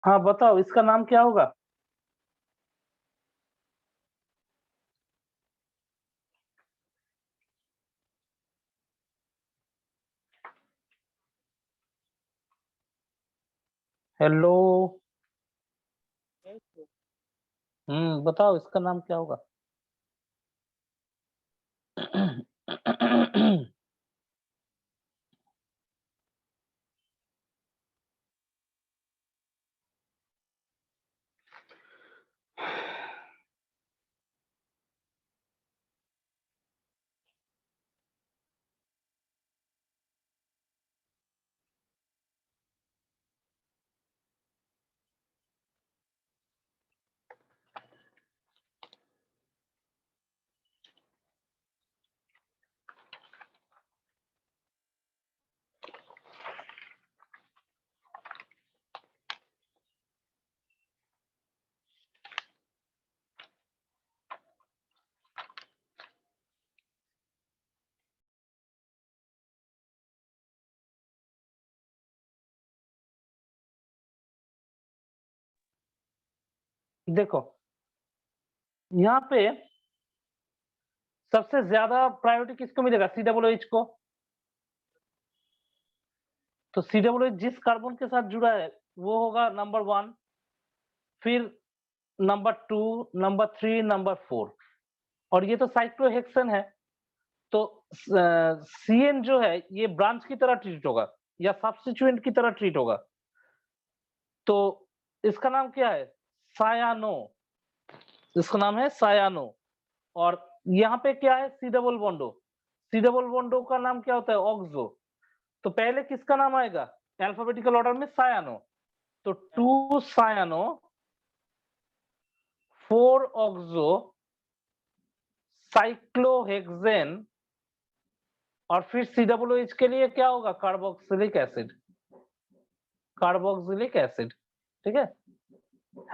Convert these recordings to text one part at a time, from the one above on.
हाँ बताओ इसका नाम क्या होगा? हेलो। बताओ इसका नाम क्या होगा? देखो यहाँ पे सबसे ज्यादा प्रायोरिटी किसको मिलेगा? COOH को। तो COOH जिस कार्बन के साथ जुड़ा है वो होगा नंबर 1, फिर नंबर 2, नंबर 3, नंबर 4, और ये तो साइक्लोहेक्सेन है। तो CN जो है ये ब्रांच की तरह ट्रीट होगा या सब्स्टिट्यूएंट की तरह ट्रीट होगा। तो इसका नाम क्या है? सायानो। इसका नाम है सायानो। और यहाँ पे क्या है? C double बॉन्डो। C डबल बॉन्डो का नाम क्या होता है? ऑक्सो। तो पहले किसका नाम आएगा अल्फाबेटिकल ऑर्डर में? सायानो। तो 2 सायानो 4 ऑक्सो साइक्लोहेक्सेन, और फिर COOH के लिए क्या होगा? Carboxylic acid. Carboxylic acid. ठीक है।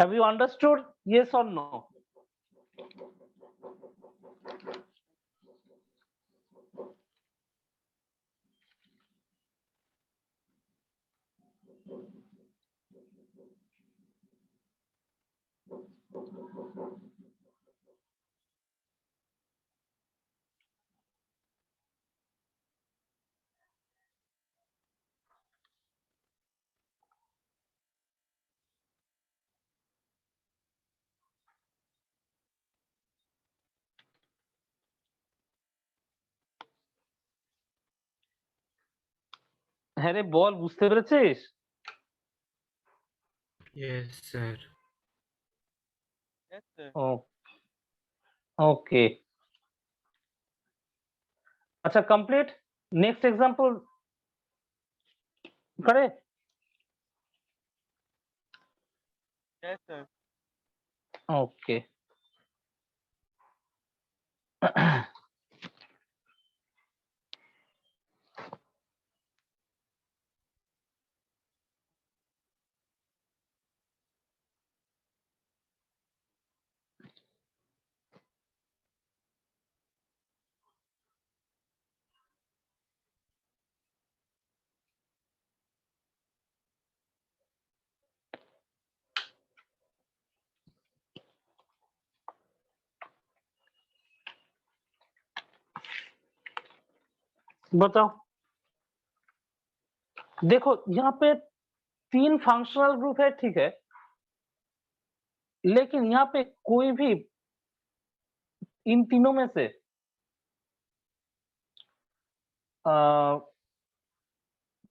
Have you understood? यस और नो? হ্যাঁ রে বল, বুঝতে পেরেছিস? Yes, sir. ओके। अच्छा कंप्लीट। नेक्स्ट एग्जांपल करे। Yes, sir. ओके। बताओ। देखो यहाँ पे 3 फंक्शनल ग्रुप है, ठीक है, लेकिन यहाँ पे कोई भी इन तीनों में से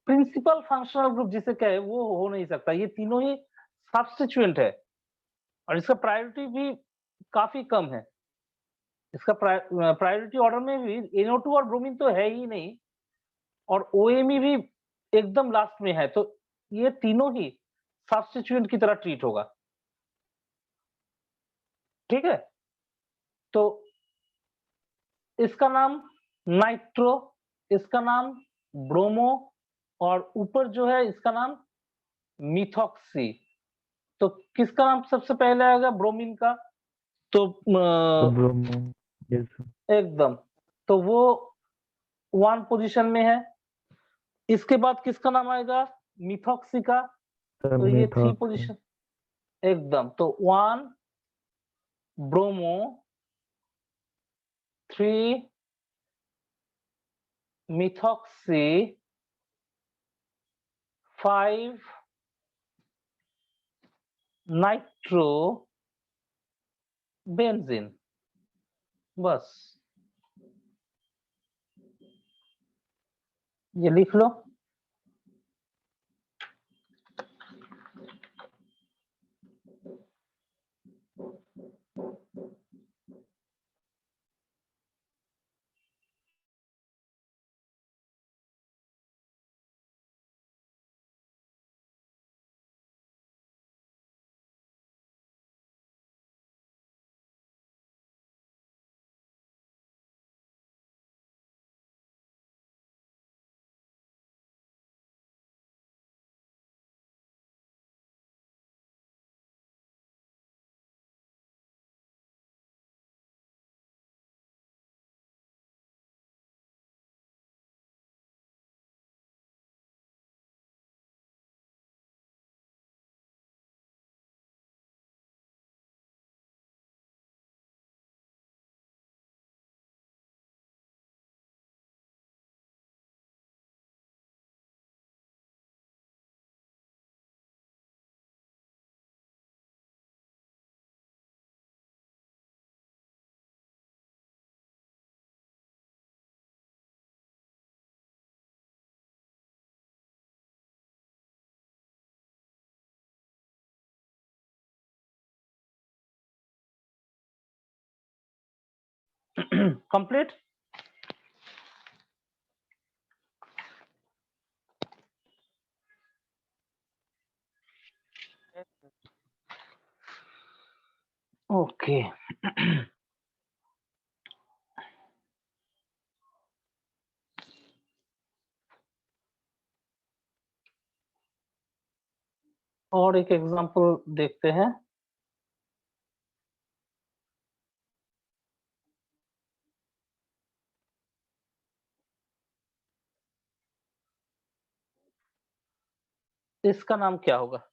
प्रिंसिपल फंक्शनल ग्रुप जिसे कहे वो हो नहीं सकता। ये तीनों ही सब्स्टिट्यूएंट है और इसका प्रायोरिटी भी काफी कम है। इसका प्रायोरिटी ऑर्डर में भी NO2 और ब्रोमीन तो है ही नहीं, और OMe भी एकदम लास्ट में है। तो ये तीनों ही सब्स्टिट्यूएंट की तरह ट्रीट होगा। ठीक है। तो इसका नाम नाइट्रो, इसका नाम ब्रोमो, और ऊपर जो है इसका नाम मिथॉक्सी। तो किसका नाम सबसे पहले आएगा? ब्रोमीन का। तो ब्रोमो। यस। एकदम। तो वो 1 पोजीशन में है। इसके बाद किसका नाम आएगा? मिथॉक्सी का। तो ये 3 मिथॉक्सी। पोजीशन। एकदम। तो 1 ब्रोमो 3 मिथॉक्सी 5 नाइट्रो बेंजीन। बस ये लिख लो। कंप्लीट। Yes, sir. ओके। और एक एग्जांपल देखते हैं। इसका नाम क्या होगा?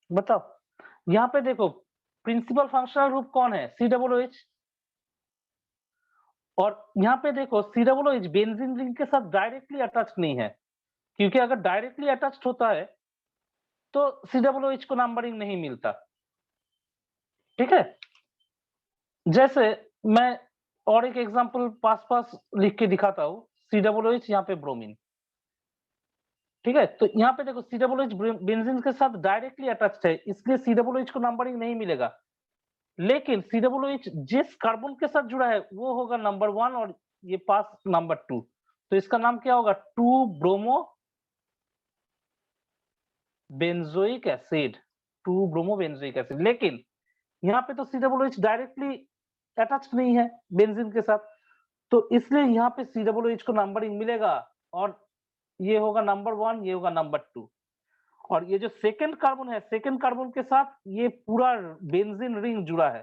बताओ। यहाँ पे देखो, प्रिंसिपल फंक्शनल ग्रुप कौन है? COOH। और यहाँ पे देखो COOH बेंजीन रिंग के साथ डायरेक्टली अटैच नहीं है, क्योंकि अगर डायरेक्टली अटैच्ड होता है तो COOH को नंबरिंग नहीं मिलता। ठीक है। जैसे मैं और एक एग्जांपल पास लिख के दिखाता हूँ। COOH यहाँ पे ब्रोमीन। ठीक है। तो यहाँ पे देखो COOH बेंजीन के साथ डायरेक्टली अटैच्ड है, इसलिए COOH को नंबरिंग नहीं मिलेगा। लेकिन COOH जिस कार्बन के साथ जुड़ा है वो होगा नंबर 1 और ये पास नंबर 2। तो इसका नाम क्या होगा? 2 bromo benzoic acid. 2 bromo benzoic acid. लेकिन यहाँ पे तो COOH डायरेक्टली अटैच नहीं है बेंजीन के साथ, तो इसलिए यहाँ पे COOH को नंबरिंग मिलेगा और ये होगा नंबर 1, ये होगा नंबर 2। और ये जो सेकंड कार्बन है, सेकंड कार्बन के साथ ये पूरा बेंजीन रिंग जुड़ा है,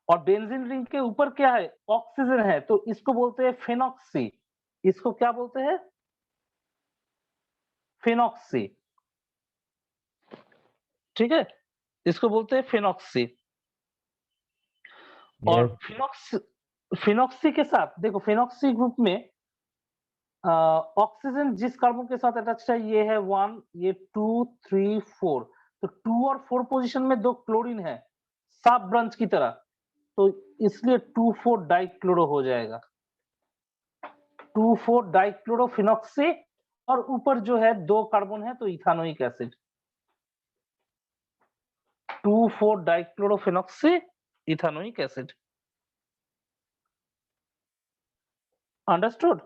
और बेंजीन रिंग के ऊपर क्या है? ऑक्सीजन है, तो इसको बोलते हैं फेनॉक्सी। इसको क्या बोलते हैं? फेनॉक्सी। ठीक है। इसको बोलते हैं फेनॉक्सी। और Yes. फिनॉक्सी के साथ देखो, फिनॉक्सी ग्रुप में ऑक्सीजन जिस कार्बन के साथ अटैच है ये है 1, ये 2, 3, 4, तो 2 और 4 पोजीशन में 2 क्लोरीन है साफ ब्रांच की तरह, तो इसलिए 2,4 डाइक्लोरो हो जाएगा, 2,4 डाइक्लोरोफिनॉक्सी, और ऊपर जो है 2 कार्बन है तो ethanoic acid, 2,4 dichlorophenoxy ethanoic acid. Understood?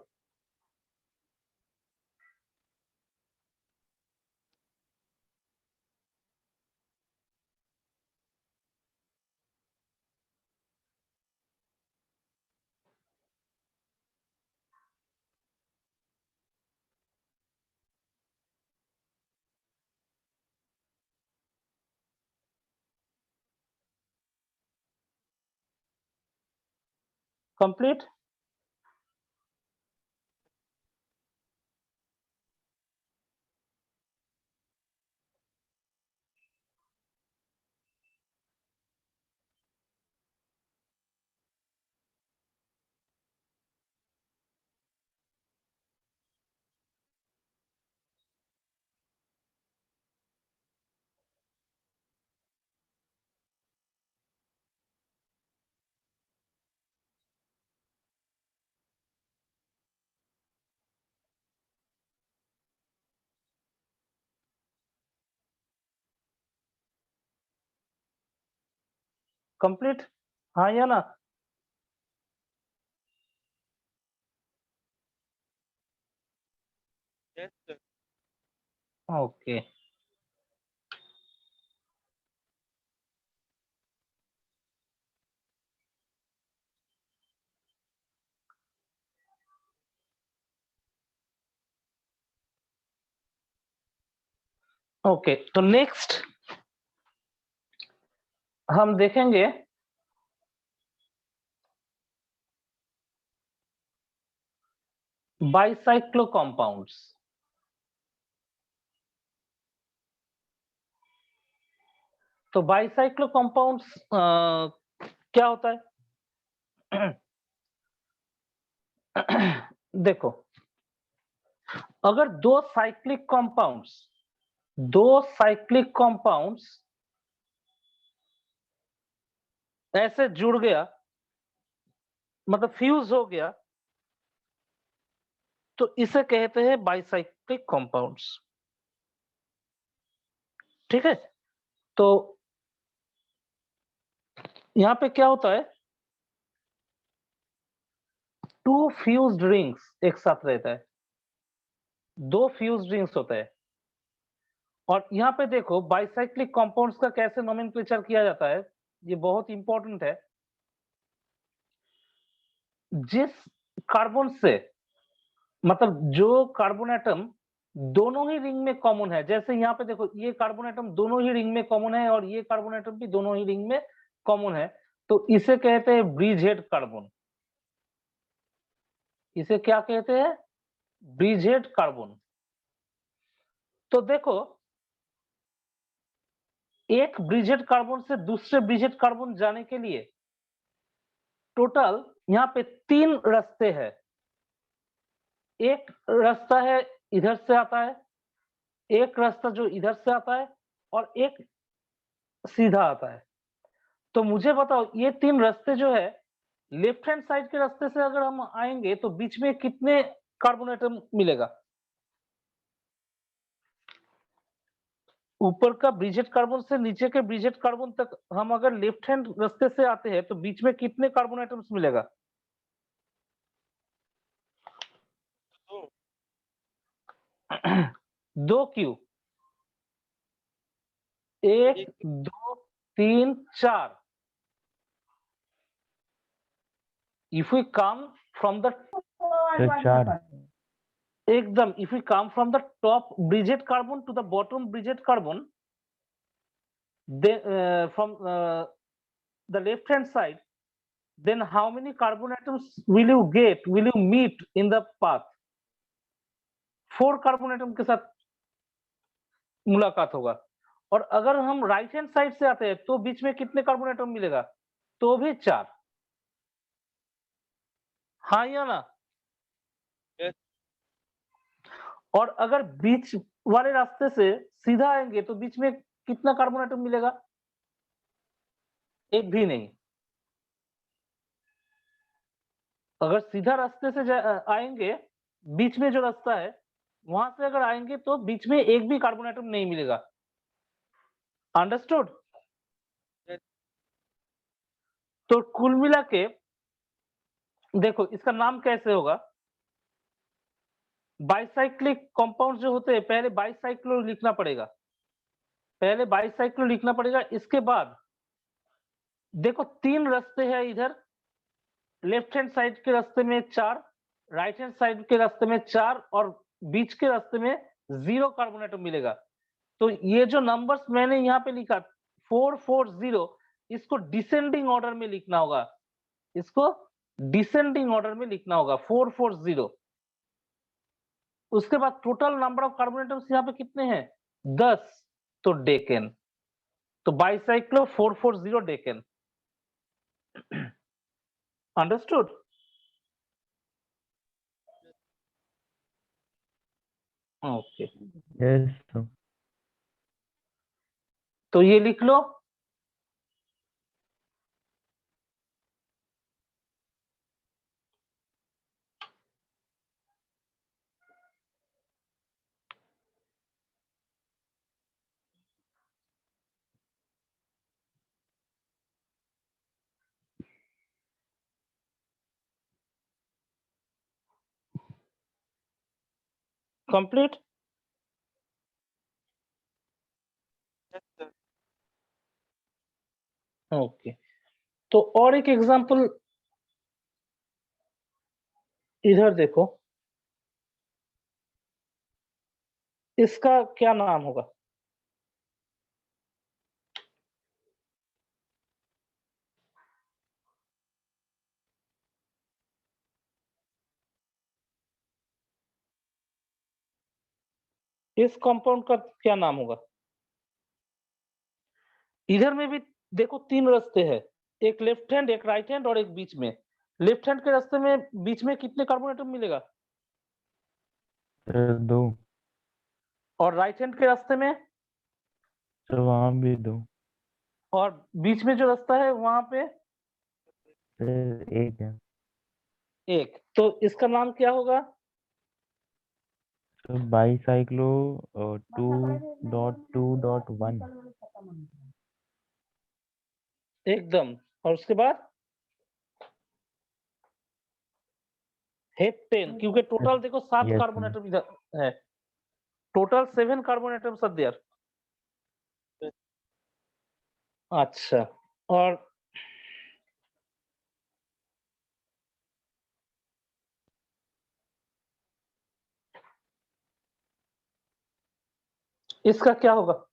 Complete? Complete? हाँ या ना? Yes, sir. ओके, ओके, तो नेक्स्ट हम देखेंगे बाइसाइक्लो कंपाउंड्स। तो बाइसाइक्लो कंपाउंड्स क्या होता है? देखो, अगर दो साइक्लिक कंपाउंड्स ऐसे जुड़ गया, मतलब फ्यूज हो गया, तो इसे कहते हैं बाइसाइक्लिक कंपाउंड्स। ठीक है, तो यहां पे क्या होता है, 2 फ्यूज्ड रिंग्स एक साथ रहता है, 2 फ्यूज्ड रिंग्स होता है। और यहाँ पे देखो बाइसाइक्लिक कंपाउंड्स का कैसे नोमेनक्लेचर किया जाता है, ये बहुत इंपॉर्टेंट है। जिस कार्बन से, मतलब जो कार्बन एटम दोनों ही रिंग में कॉमन है, जैसे यहाँ पे देखो ये कार्बन एटम दोनों ही रिंग में कॉमन है और ये कार्बन एटम भी दोनों ही रिंग में कॉमन है, तो इसे कहते हैं ब्रिजहेड कार्बन। इसे क्या कहते हैं? Bridgehead carbon. तो देखो, एक ब्रिजहेड कार्बन से दूसरे ब्रिजहेड कार्बन जाने के लिए टोटल यहाँ पे 3 रास्ते हैं। एक रास्ता है इधर से आता है, एक रास्ता जो इधर से आता है, और एक सीधा आता है। तो मुझे बताओ, ये 3 रास्ते जो है, लेफ्ट हैंड साइड के रास्ते से अगर हम आएंगे तो बीच में कितने कार्बन एटम मिलेगा? ऊपर का ब्रिजहेड कार्बन से नीचे के ब्रिजहेड कार्बन तक हम अगर लेफ्ट हैंड रास्ते से आते हैं तो बीच में कितने कार्बन एटम्स मिलेगा? 2. 2 क्यों? 1, 2, 3, 4। If we come from the चार एकदम, if we come from the top bridgehead carbon to the bottom bridgehead carbon, then from the left hand side, then how many carbon atoms will you get, will you meet in the path? 4 carbon atom के साथ मुलाकात होगा। और अगर हम right hand side से आते हैं तो बीच में कितने कार्बन एटम मिलेगा? तो भी 4। हाँ या ना? Yes. और अगर बीच वाले रास्ते से सीधा आएंगे तो बीच में कितना कार्बन एटम मिलेगा? एक भी नहीं। अगर सीधा रास्ते से आएंगे, बीच में जो रास्ता है वहां से अगर आएंगे तो बीच में एक भी कार्बन एटम नहीं मिलेगा। अंडरस्टूड? Yes. तो कुल मिला के देखो इसका नाम कैसे होगा? बाइसाइक्लिक कंपाउंड जो होते हैं पहले बाइसाइक्लो लिखना पड़ेगा, पहले बाइसाइक्लो लिखना पड़ेगा। इसके बाद देखो 3 रास्ते हैं इधर, लेफ्ट हैंड साइड के रास्ते में 4, राइट हैंड साइड के रास्ते में 4 और बीच के रास्ते में 0 कार्बन एटम मिलेगा। तो ये जो नंबर्स मैंने यहाँ पे लिखा 440, इसको डिसेंडिंग ऑर्डर में लिखना होगा, इसको डिसेंडिंग ऑर्डर में लिखना होगा 440। उसके बाद total number of carbon atoms यहाँ पे कितने हैं? 10। तो डेकेन, तो bicyclo 440 decane. Understood? Okay, Yes, sir. तो ये लिख लो। कंप्लीट? Yes, sir. ओके, तो और एक एग्जांपल इधर देखो, इसका क्या नाम होगा? इस कंपाउंड का क्या नाम होगा? इधर में भी देखो 3 रास्ते हैं, एक लेफ्ट हैंड, एक राइट हैंड और एक बीच में। लेफ्ट हैंड के रास्ते में बीच में कितने कार्बन एटम मिलेगा? Sir, 2. और राइट हैंड के रास्ते में? Sir, वहाँ भी 2. और बीच में जो रास्ता है वहां पे Sir, 1 है। 1। तो इसका नाम क्या होगा? Sir, bicyclo 2.2.1. एकदम। और उसके बाद हेप्टेन, क्योंकि टोटल देखो 7 Yes, कार्बन sir. एटम इधर है, total 7 carbon atoms are there. अच्छा, और इसका क्या होगा?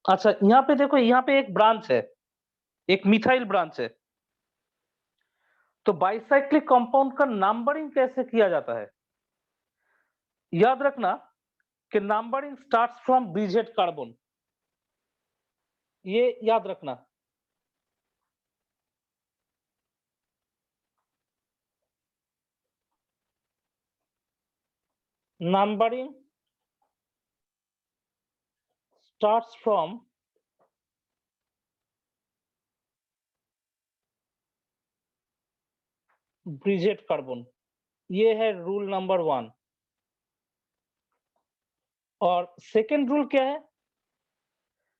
अच्छा, यहाँ पे देखो, यहाँ पे एक ब्रांच है, एक मिथाइल ब्रांच है। तो बाइसाइक्लिक कंपाउंड का नंबरिंग कैसे किया जाता है? याद रखना कि numbering starts from Bridget carbon, ये याद रखना। Numbering starts from Bridget carbon, ये है रूल नंबर 1। और सेकेंड रूल क्या है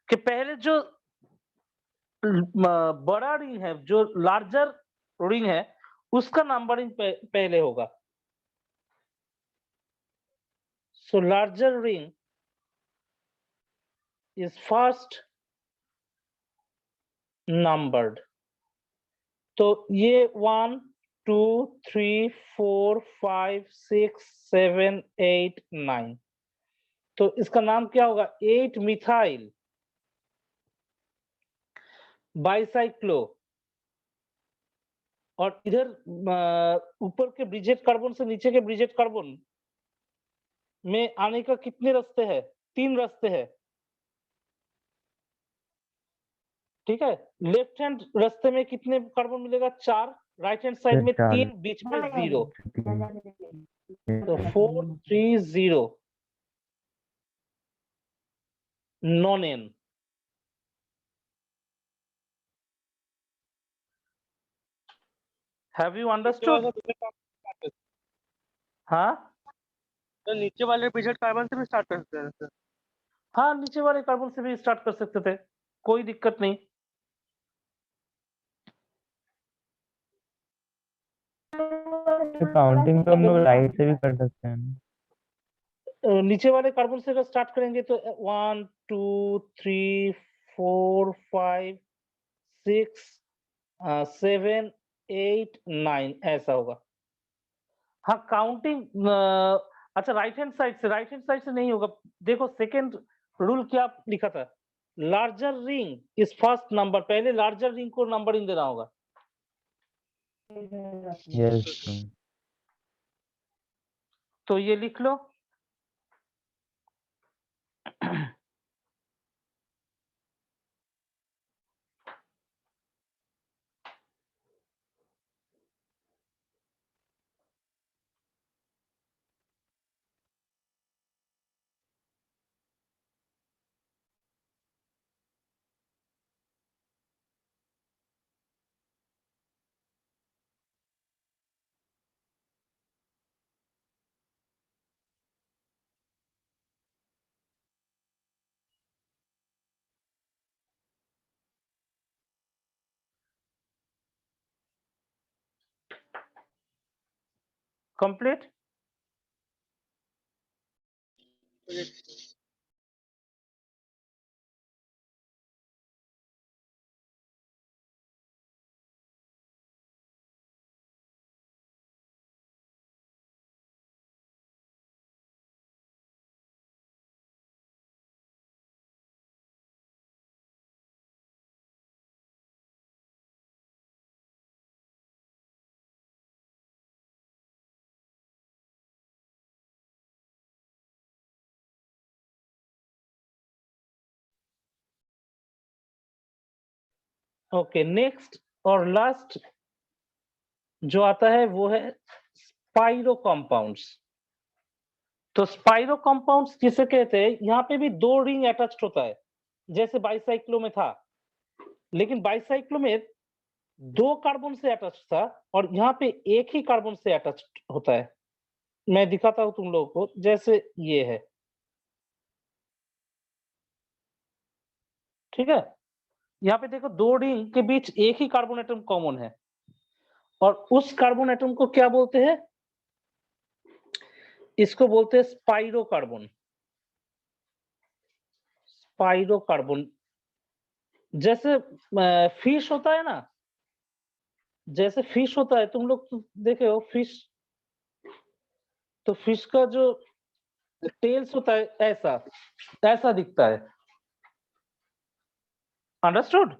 कि पहले जो बड़ा रिंग है, जो लार्जर रिंग है, उसका नंबरिंग पहले होगा। So larger ring is first numbered. तो ये 1 2 3 4 5 6 7 8 9, तो इसका नाम क्या होगा? 8 मिथाइल बाइसाइक्लो। और इधर ऊपर के ब्रिजेट कार्बन से नीचे के ब्रिजेट कार्बन में आने का कितने रास्ते हैं? 3 रास्ते हैं। ठीक है, लेफ्ट हैंड रास्ते में कितने कार्बन मिलेगा? 4, राइट हैंड साइड में 3, बीच में 0, तो 4 3 0 नॉन-एन। Have you understood? हाँ तो नीचे वाले ब्रिजेट कार्बन से भी स्टार्ट कर सकते हैं सर? हाँ, नीचे वाले कार्बन से भी स्टार्ट कर सकते थे, कोई दिक्कत नहीं। काउंटिंग तो हम लोग राइट से भी कर सकते हैं ना। नीचे वाले कार्बन से अगर स्टार्ट करेंगे तो 1 2 3 4 5 6 7 8 9 ऐसा होगा। हाँ, काउंटिंग अच्छा, राइट हैंड साइड से नहीं होगा। देखो सेकंड रूल क्या लिखा था? Larger ring is first number, पहले लार्जर रिंग को नंबरिंग देना होगा। यस तो ये लिख लो। कंप्लीट। ओके, नेक्स्ट और लास्ट जो आता है वो है स्पाइरो कंपाउंड्स। तो स्पाइरो कंपाउंड्स किसे कहते हैं? यहाँ पे भी 2 रिंग अटैच्ड होता है जैसे बाइसाइक्लो में था, लेकिन बाइसाइक्लो में 2 कार्बन से अटैच था और यहाँ पे एक ही कार्बन से अटैच होता है। मैं दिखाता हूं तुम लोगों को, जैसे ये है। ठीक है, यहाँ पे देखो 2 रिंग के बीच एक ही कार्बन एटम कॉमन है और उस कार्बन एटम को क्या बोलते हैं? इसको बोलते हैं स्पाइरो कार्बन। स्पाइरो कार्बन जैसे फिश होता है ना, जैसे फिश होता है, तुम लोग तो देखे हो फिश, तो फिश का जो टेल्स होता है ऐसा ऐसा दिखता है। अंडरस्टूड?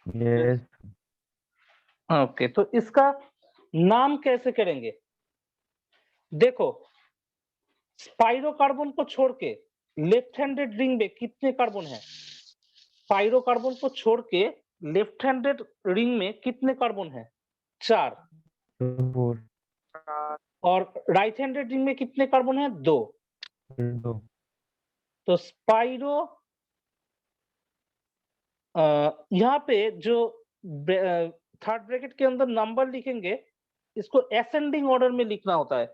यस ओके, तो इसका नाम कैसे करेंगे? देखो, स्पाइरो कार्बन को छोड़ के लेफ्ट हैंडेड रिंग में कितने कार्बन है? स्पाइरो कार्बन को छोड़ के लेफ्ट हैंडेड रिंग में कितने कार्बन है? 4। फोर और राइट हैंडेड रिंग में कितने कार्बन है? 2। 2 तो स्पाइरो यहाँ पे जो थर्ड ब्रैकेट के अंदर नंबर लिखेंगे, इसको असेंडिंग ऑर्डर में लिखना होता है।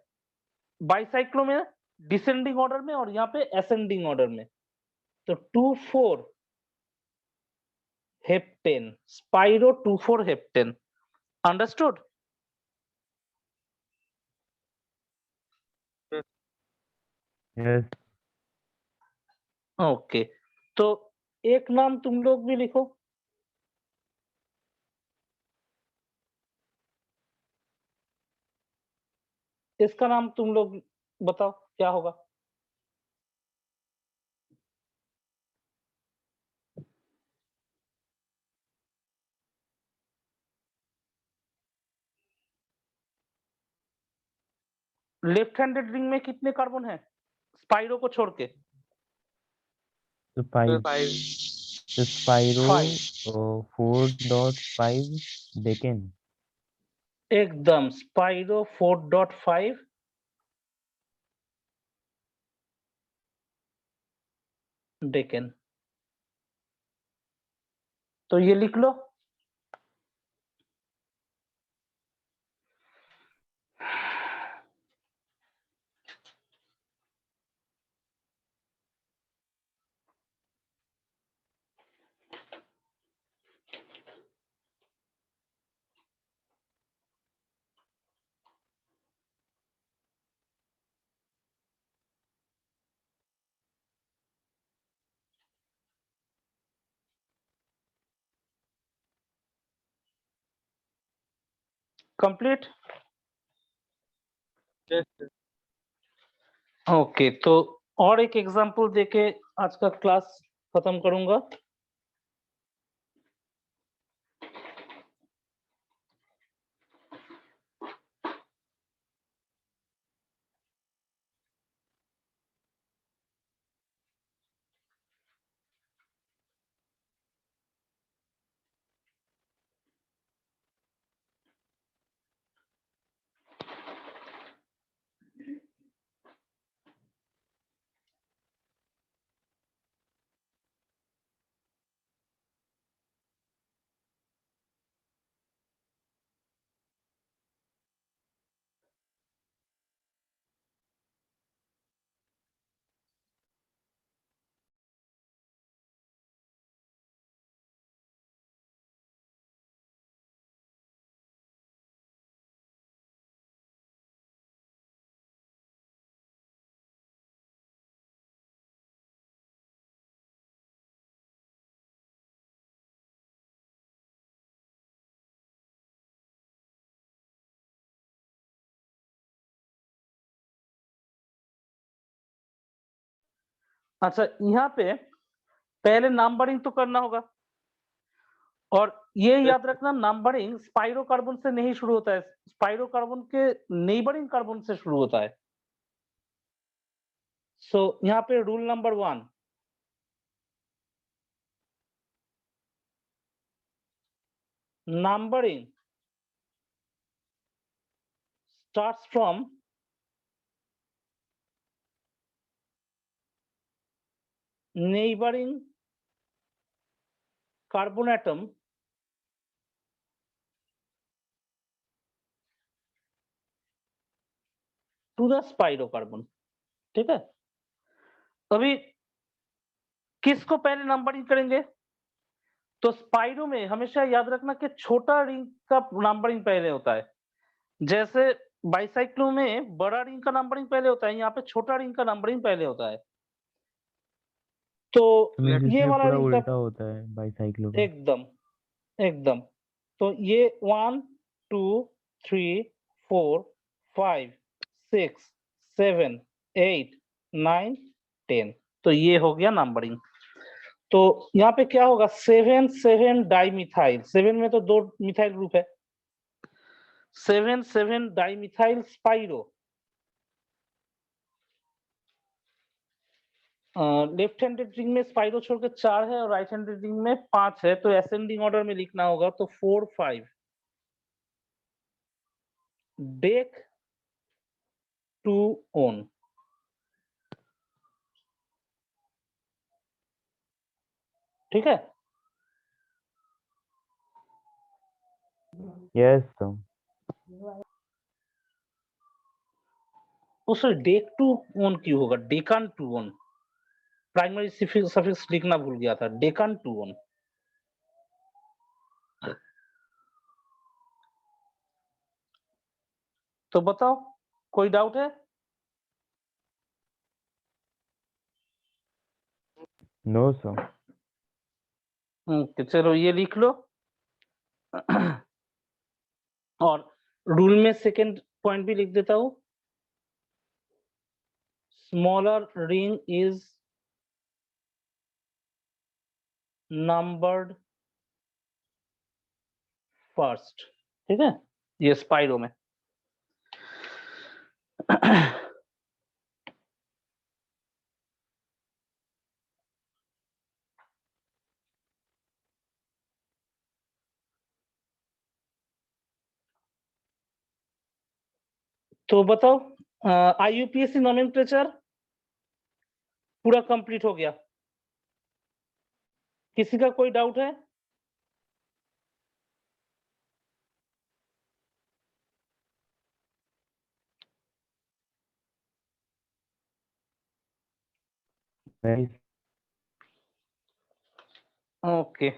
बाइसाइक्लो में डिसेंडिंग ऑर्डर में और यहाँ पे असेंडिंग ऑर्डर में। तो 2,4 heptane, spiro 2,4 heptane. Understood? Yes. Okay, तो एक नाम तुम लोग भी लिखो। इसका नाम तुम लोग बताओ क्या होगा। लेफ्ट हैंडेड रिंग में कितने कार्बन है स्पाइरो को छोड़ के? तो 5, 5 तो स्पाइरो 5। 4.5 डेकेन। एकदम, स्पाइरो 4.5 डेकेन। तो ये लिख लो। कंप्लीट। यस। ओके, तो और एक एग्जांपल देके आज का क्लास खत्म करूंगा। अच्छा, यहाँ पे पहले नंबरिंग तो करना होगा, और ये याद रखना नंबरिंग स्पाइरो कार्बन से नहीं शुरू होता है, स्पाइरो कार्बन के नेबरिंग कार्बन से शुरू होता है। सो यहाँ पे rule number 1, numbering starts from neighboring carbon atom to the spirocarbon। ठीक है, अभी किसको पहले नंबरिंग करेंगे? तो स्पाइरो में हमेशा याद रखना कि छोटा रिंग का नंबरिंग पहले होता है। जैसे बाइसाइक्लो में बड़ा रिंग का नंबरिंग पहले होता है, यहाँ पे छोटा रिंग का नंबरिंग पहले होता है। तो तो मीन्स ये इसमें वाला पूरा रिंग का उल्टा होता है बाईसाइक्लो का। एकदम एकदम। तो ये 1 2 3 4 5 6 7 8 9 10। तो ये हो गया नंबरिंग। तो यहाँ पे क्या होगा, 7 7 डाइमिथाइल, 7 में तो 2 मिथाइल ग्रुप है, 7 7 dimethyl spiro. Left handed ring में स्पाइरो छोड़ के 4 है और राइट हैंडेड रिंग में 5 है, तो असेंडिंग ऑर्डर में लिखना होगा। तो 4 5 डेक टू ओन। ठीक है, यस तो उस डेक टू ओन क्यों होगा, decan two one. Primary suffix लिखना भूल गया था, डेकान टू ओन। तो बताओ, कोई डाउट है? No sir. ओके चलो ये लिख लो। और रूल में सेकंड पॉइंट भी लिख देता हूं, smaller ring is numbered first, ठीक है, ये स्पाइरो में। तो बताओ, IUPAC नोमेनक्लेचर पूरा कंप्लीट हो गया, किसी का कोई डाउट है? नहीं। ओके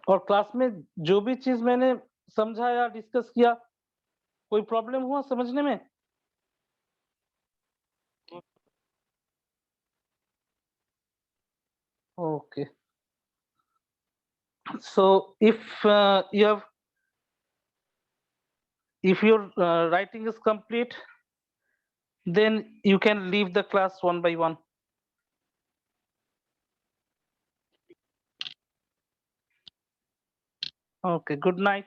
और क्लास में जो भी चीज मैंने समझाया डिस्कस किया, कोई प्रॉब्लम हुआ समझने में? Okay so if your writing is complete, then you can leave the class one by one. Okay, good night.